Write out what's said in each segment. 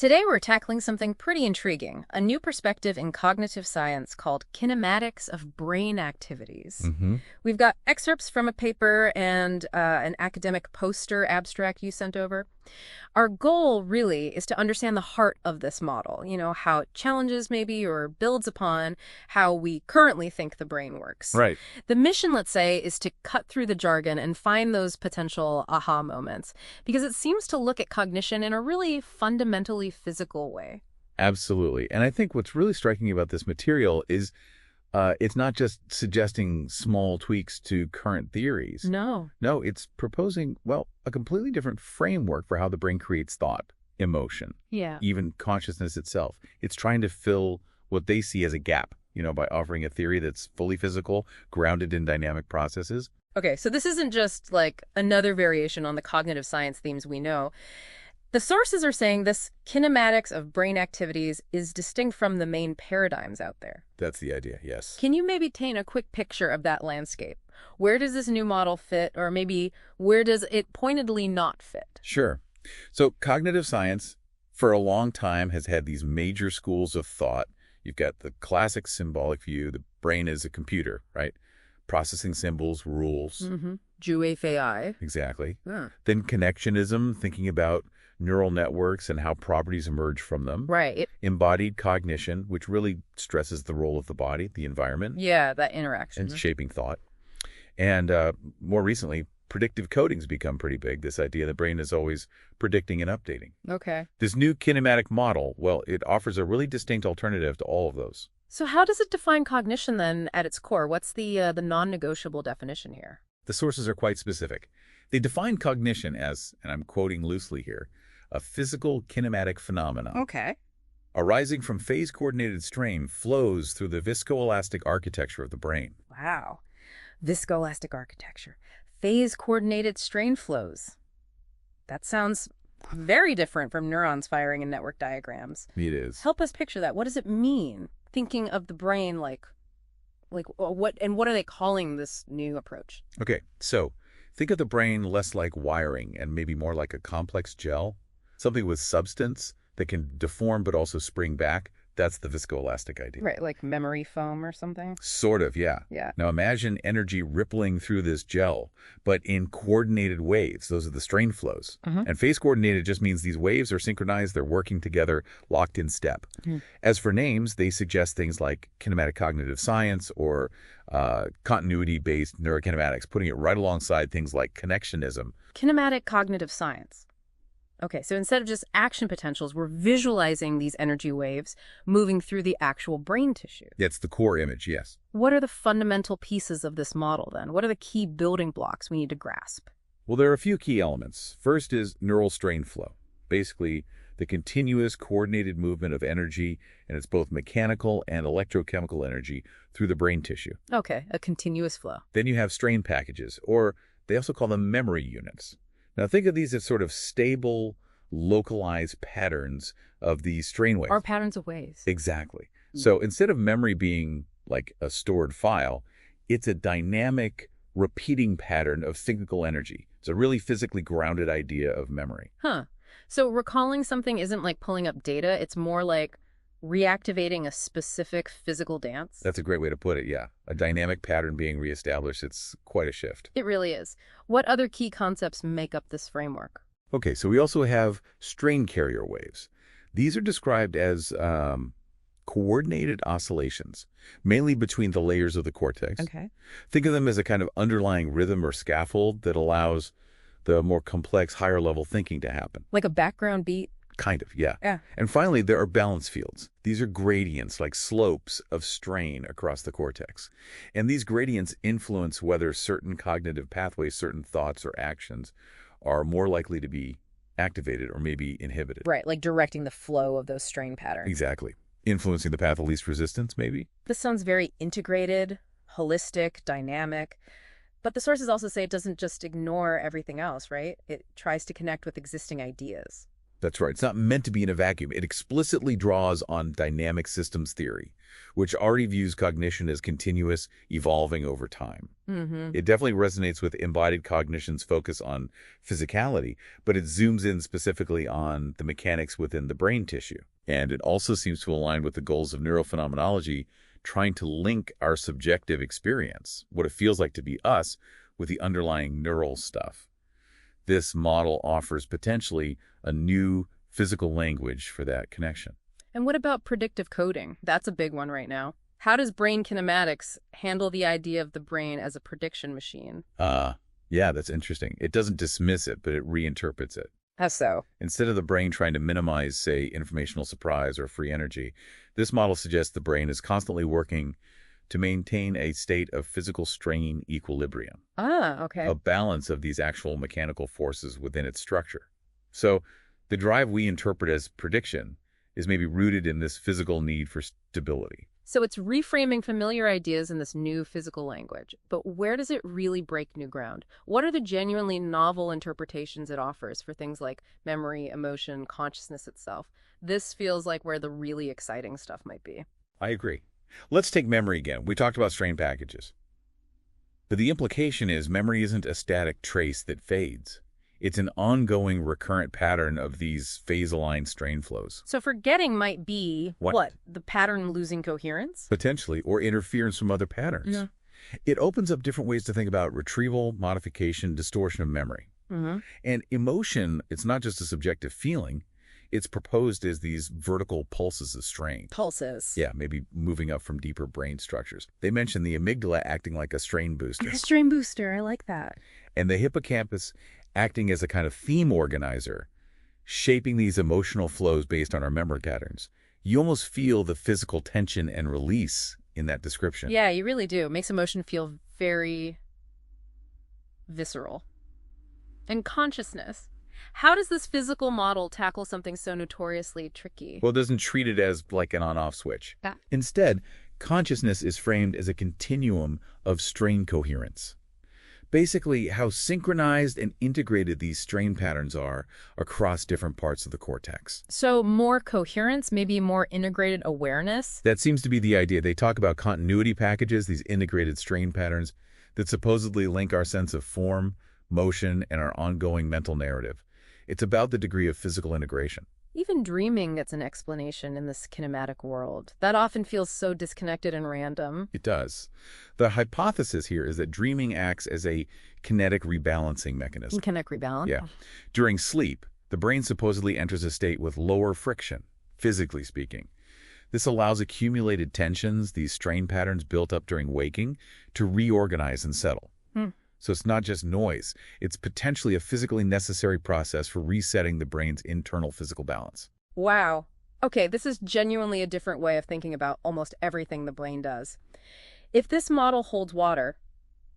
Today we're tackling something pretty intriguing, a new perspective in cognitive science called kinematics of brain activities. hmm We've got excerpts from a paper and an academic poster abstract you sent over. Our goal really is to understand the heart of this model, how it challenges maybe or builds upon how we currently think the brain works. Right. The mission, let's say, is to cut through the jargon and find those potential aha moments, because it seems to look at cognition in a really fundamentally physical way. Absolutely. And I think what's really striking about this material is it's not just suggesting small tweaks to current theories. No. No, it's proposing, well, a completely different framework for how the brain creates thought, emotion, Yeah. even consciousness itself. It's trying to fill what they see as a gap, by offering a theory that's fully physical, grounded in dynamic processes. Okay, so this isn't just like another variation on the cognitive science themes we know. The sources are saying this kinematics of brain activities is distinct from the main paradigms out there. That's the idea, yes. Can you maybe paint a quick picture of that landscape? Where does this new model fit, or maybe where does it pointedly not fit? Sure. So cognitive science, for a long time, has had these major schools of thought. You've got the classic symbolic view. The brain is a computer, right? Processing symbols, rules. Mm-hmm. Jue fei. Exactly. Huh. Then connectionism, thinking about neural networks and how properties emerge from them. Right. Embodied cognition, which really stresses the role of the body, the environment, Yeah, that interaction. and shaping thought. And more recently, predictive coding's become pretty big, this idea the brain is always predicting and updating. Okay. This new kinematic model, well, it offers a really distinct alternative to all of those. So how does it define cognition then at its core? What's the non-negotiable definition here? The sources are quite specific. They define cognition as, and I'm quoting loosely here, a physical kinematic phenomenon Okay. arising from phase-coordinated strain flows through the viscoelastic architecture of the brain. Wow. Viscoelastic architecture. Phase-coordinated strain flows. That sounds very different from neurons firing in network diagrams. It is. Help us picture that. What does it mean? Thinking of the brain like what are they calling this new approach? Okay, so think of the brain less like wiring and maybe more like a complex gel, something with substance that can deform but also spring back. That's the viscoelastic idea. Right, like memory foam or something? Sort of, yeah. Yeah. Now imagine energy rippling through this gel, but in coordinated waves. Those are the strain flows. Mhm. And phase coordinated just means these waves are synchronized, they're working together, locked in step. Mhm. As for names, they suggest things like kinematic cognitive science or continuity-based neurokinematics, putting it right alongside things like connectionism. Kinematic cognitive science. Okay, so instead of just action potentials, we're visualizing these energy waves moving through the actual brain tissue. That's the core image, yes. What are the fundamental pieces of this model then? What are the key building blocks we need to grasp? Well, there are a few key elements. First is neural strain flow, basically the continuous coordinated movement of energy, and it's both mechanical and electrochemical energy through the brain tissue. Okay, a continuous flow. Then you have strain packages, or they also call them memory units. Now think of these as sort of stable, localized patterns of these strain waves. Or patterns of waves. Exactly. So instead of memory being like a stored file, it's a dynamic, repeating pattern of cyclical energy. It's a really physically grounded idea of memory. Huh. So recalling something isn't like pulling up data, it's more like reactivating a specific physical dance? That's a great way to put it, yeah. A dynamic pattern being reestablished. It's quite a shift. It really is. What other key concepts make up this framework? Okay, so we also have strain carrier waves. These are described as coordinated oscillations, mainly between the layers of the cortex. Okay. Think of them as a kind of underlying rhythm or scaffold that allows the more complex, higher-level thinking to happen. Like a background beat? Kind of, yeah. Yeah. And finally, there are balance fields. These are gradients, like slopes of strain across the cortex. And these gradients influence whether certain cognitive pathways, certain thoughts or actions are more likely to be activated or maybe inhibited. Right, like directing the flow of those strain patterns. Exactly. Influencing the path of least resistance, maybe? This sounds very integrated, holistic, dynamic. But the sources also say it doesn't just ignore everything else, right? It tries to connect with existing ideas. That's right. It's not meant to be in a vacuum. It explicitly draws on dynamic systems theory, which already views cognition as continuous, evolving over time. Mm-hmm. It definitely resonates with embodied cognition's focus on physicality, but it zooms in specifically on the mechanics within the brain tissue. And it also seems to align with the goals of neurophenomenology, trying to link our subjective experience, what it feels like to be us, with the underlying neural stuff. This model offers potentially a new physical language for that connection. And what about predictive coding? That's a big one right now. How does brain kinematics handle the idea of the brain as a prediction machine? Yeah, that's interesting. It doesn't dismiss it, but it reinterprets it. How so? Instead of the brain trying to minimize, say, informational surprise or free energy, this model suggests the brain is constantly working to maintain a state of physical strain equilibrium, Okay. a balance of these actual mechanical forces within its structure. So the drive we interpret as prediction is maybe rooted in this physical need for stability. So it's reframing familiar ideas in this new physical language. But where does it really break new ground? What are the genuinely novel interpretations it offers for things like memory, emotion, consciousness itself? This feels like where the really exciting stuff might be. I agree. Let's take memory again. We talked about strain packages. But the implication is memory isn't a static trace that fades. It's an ongoing recurrent pattern of these phase-aligned strain flows. So forgetting might be, What? The pattern losing coherence? Potentially, or interference from other patterns. Yeah. It opens up different ways to think about retrieval, modification, distortion of memory. Mm-hmm. And emotion, it's not just a subjective feeling. It's proposed as these vertical pulses of strain. Pulses. Yeah, maybe moving up from deeper brain structures. They mention the amygdala acting like a strain booster. A strain booster, I like that. And the hippocampus acting as a kind of theme organizer, shaping these emotional flows based on our memory patterns. You almost feel the physical tension and release in that description. Yeah, you really do. It makes emotion feel very visceral. And consciousness. How does this physical model tackle something so notoriously tricky? Well, it doesn't treat it as like an on-off switch. Yeah. Instead, consciousness is framed as a continuum of strain coherence. Basically, how synchronized and integrated these strain patterns are across different parts of the cortex. So more coherence, maybe more integrated awareness? That seems to be the idea. They talk about continuity packages, these integrated strain patterns that supposedly link our sense of form, motion, and our ongoing mental narrative. It's about the degree of physical integration. Even dreaming gets an explanation in this kinematic world. That often feels so disconnected and random. It does. The hypothesis here is that dreaming acts as a kinetic rebalancing mechanism. Kinetic rebalance? Yeah. During sleep, the brain supposedly enters a state with lower friction, physically speaking. This allows accumulated tensions, these strain patterns built up during waking, to reorganize and settle. So it's not just noise. It's potentially a physically necessary process for resetting the brain's internal physical balance. Wow. Okay, this is genuinely a different way of thinking about almost everything the brain does. If this model holds water,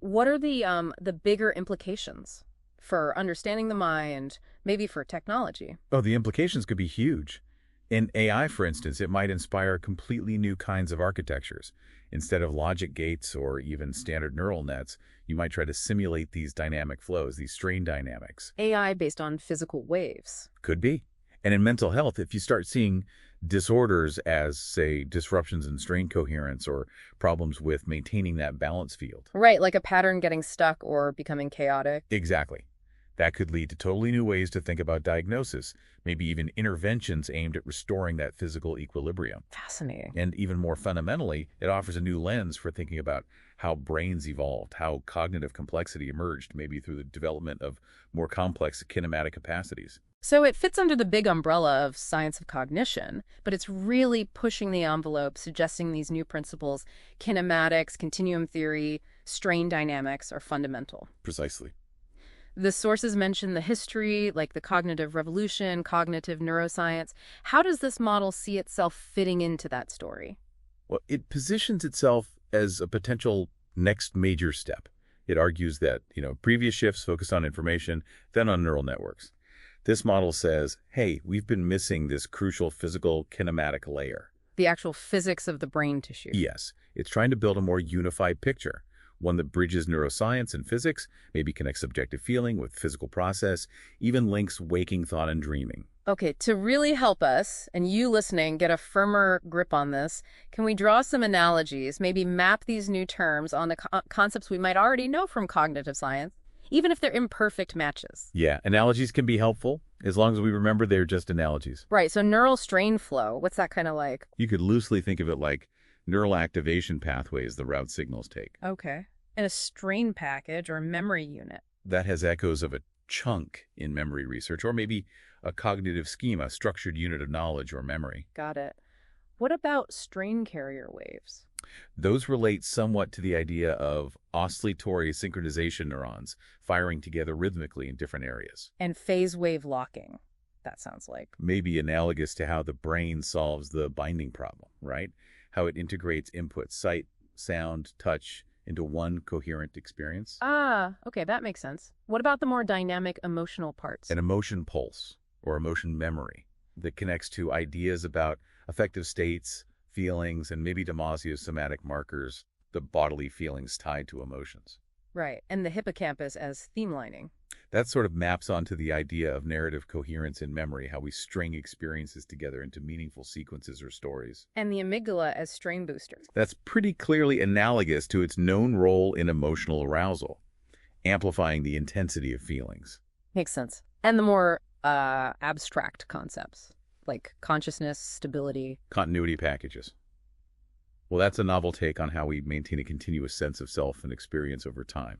what are the bigger implications for understanding the mind, maybe for technology? Oh, the implications could be huge. In AI, for instance, it might inspire completely new kinds of architectures. Instead of logic gates or even standard neural nets, you might try to simulate these dynamic flows, these strain dynamics. AI based on physical waves. Could be. And in mental health, if you start seeing disorders as, say, disruptions in strain coherence or problems with maintaining that balance field. Right, like a pattern getting stuck or becoming chaotic. Exactly. That could lead to totally new ways to think about diagnosis, maybe even interventions aimed at restoring that physical equilibrium. Fascinating. And even more fundamentally, it offers a new lens for thinking about how brains evolved, how cognitive complexity emerged, maybe through the development of more complex kinematic capacities. So it fits under the big umbrella of science of cognition, but it's really pushing the envelope, suggesting these new principles, kinematics, continuum theory, strain dynamics, are fundamental. Precisely. The sources mention the history, like the cognitive revolution, cognitive neuroscience. How does this model see itself fitting into that story? Well, it positions itself as a potential next major step. It argues that, previous shifts focused on information, then on neural networks. This model says, hey, we've been missing this crucial physical kinematic layer. The actual physics of the brain tissue. Yes, it's trying to build a more unified picture, one that bridges neuroscience and physics, maybe connects subjective feeling with physical process, even links waking thought and dreaming. Okay, to really help us, and you listening, get a firmer grip on this, can we draw some analogies, maybe map these new terms onto concepts we might already know from cognitive science, even if they're imperfect matches? Yeah, analogies can be helpful as long as we remember they're just analogies. Right, so neural strain flow, what's that kind of like? You could loosely think of it like neural activation pathways the route signals take. Okay. And a strain package or memory unit. That has echoes of a chunk in memory research, or maybe a cognitive schema, structured unit of knowledge or memory. Got it. What about strain carrier waves? Those relate somewhat to the idea of oscillatory synchronization neurons firing together rhythmically in different areas. And phase wave locking, that sounds like. Maybe analogous to how the brain solves the binding problem, right? How it integrates input, sight, sound, touch, into one coherent experience. Ah, okay, that makes sense. What about the more dynamic emotional parts? An emotion pulse, or emotion memory, that connects to ideas about affective states, feelings, and maybe Damasio's somatic markers, the bodily feelings tied to emotions. Right, and the hippocampus as theme lining. That sort of maps onto the idea of narrative coherence in memory, how we string experiences together into meaningful sequences or stories. And the amygdala as strain booster. That's pretty clearly analogous to its known role in emotional arousal, amplifying the intensity of feelings. Makes sense. And the more abstract concepts, like consciousness, stability. Continuity packages. Well, that's a novel take on how we maintain a continuous sense of self and experience over time.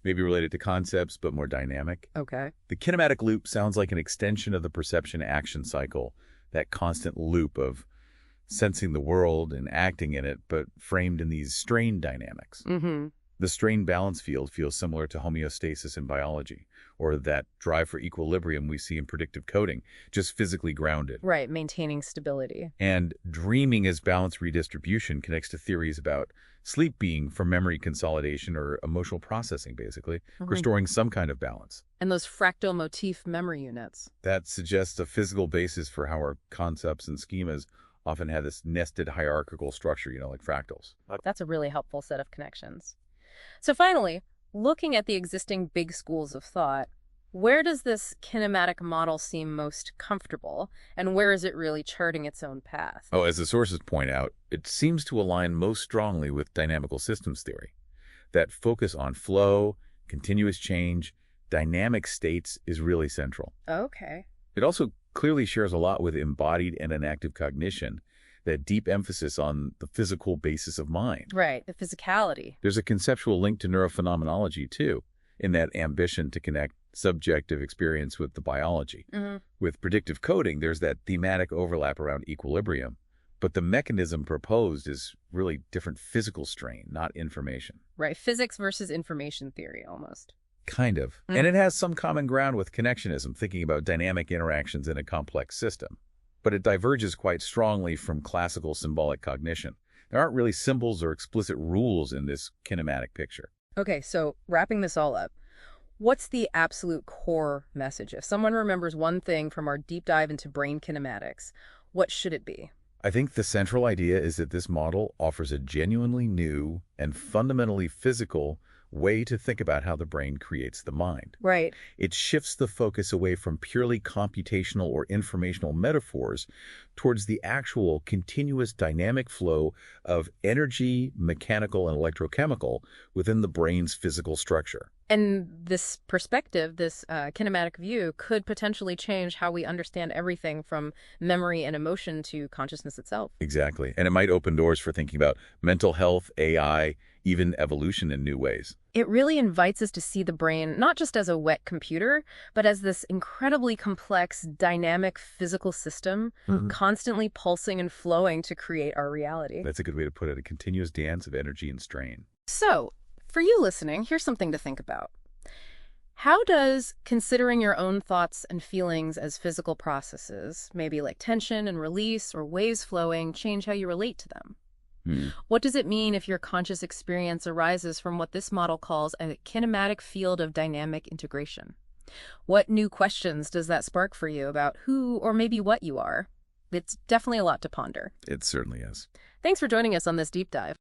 Maybe related to concepts, but more dynamic. Okay. The kinematic loop sounds like an extension of the perception-action cycle, that constant loop of sensing the world and acting in it, but framed in these strain dynamics. Mm-hmm. The strain balance field feels similar to homeostasis in biology, or that drive for equilibrium we see in predictive coding, just physically grounded. Right, maintaining stability. And dreaming as balance redistribution connects to theories about sleep being for memory consolidation or emotional processing, basically, restoring some kind of balance. And those fractal motif memory units. That suggests a physical basis for how our concepts and schemas often have this nested hierarchical structure, like fractals. That's a really helpful set of connections. So finally, looking at the existing big schools of thought, where does this kinematic model seem most comfortable, and where is it really charting its own path? Oh, as the sources point out, it seems to align most strongly with dynamical systems theory. That focus on flow, continuous change, dynamic states is really central. Okay. It also clearly shares a lot with embodied and enactive cognition, that deep emphasis on the physical basis of mind. Right, the physicality. There's a conceptual link to neurophenomenology, too, in that ambition to connect subjective experience with the biology. Mm-hmm. With predictive coding, there's that thematic overlap around equilibrium, but the mechanism proposed is really different physical strain, not information. Right, physics versus information theory, almost. Kind of. Mm. And it has some common ground with connectionism, thinking about dynamic interactions in a complex system. But it diverges quite strongly from classical symbolic cognition. There aren't really symbols or explicit rules in this kinematic picture. Okay, so wrapping this all up, what's the absolute core message? If someone remembers one thing from our deep dive into brain kinematics, what should it be? I think the central idea is that this model offers a genuinely new and fundamentally physical way to think about how the brain creates the mind. Right. It shifts the focus away from purely computational or informational metaphors towards the actual continuous dynamic flow of energy, mechanical and electrochemical within the brain's physical structure. And this perspective, this kinematic view, could potentially change how we understand everything from memory and emotion to consciousness itself. Exactly. And it might open doors for thinking about mental health, AI, even evolution in new ways. It really invites us to see the brain not just as a wet computer, but as this incredibly complex, dynamic physical system, constantly pulsing and flowing to create our reality. That's a good way to put it, a continuous dance of energy and strain. So, for you listening, here's something to think about. How does considering your own thoughts and feelings as physical processes, maybe like tension and release or waves flowing, change how you relate to them? What does it mean if your conscious experience arises from what this model calls a kinematic field of dynamic integration? What new questions does that spark for you about who or maybe what you are? It's definitely a lot to ponder. It certainly is. Thanks for joining us on this deep dive.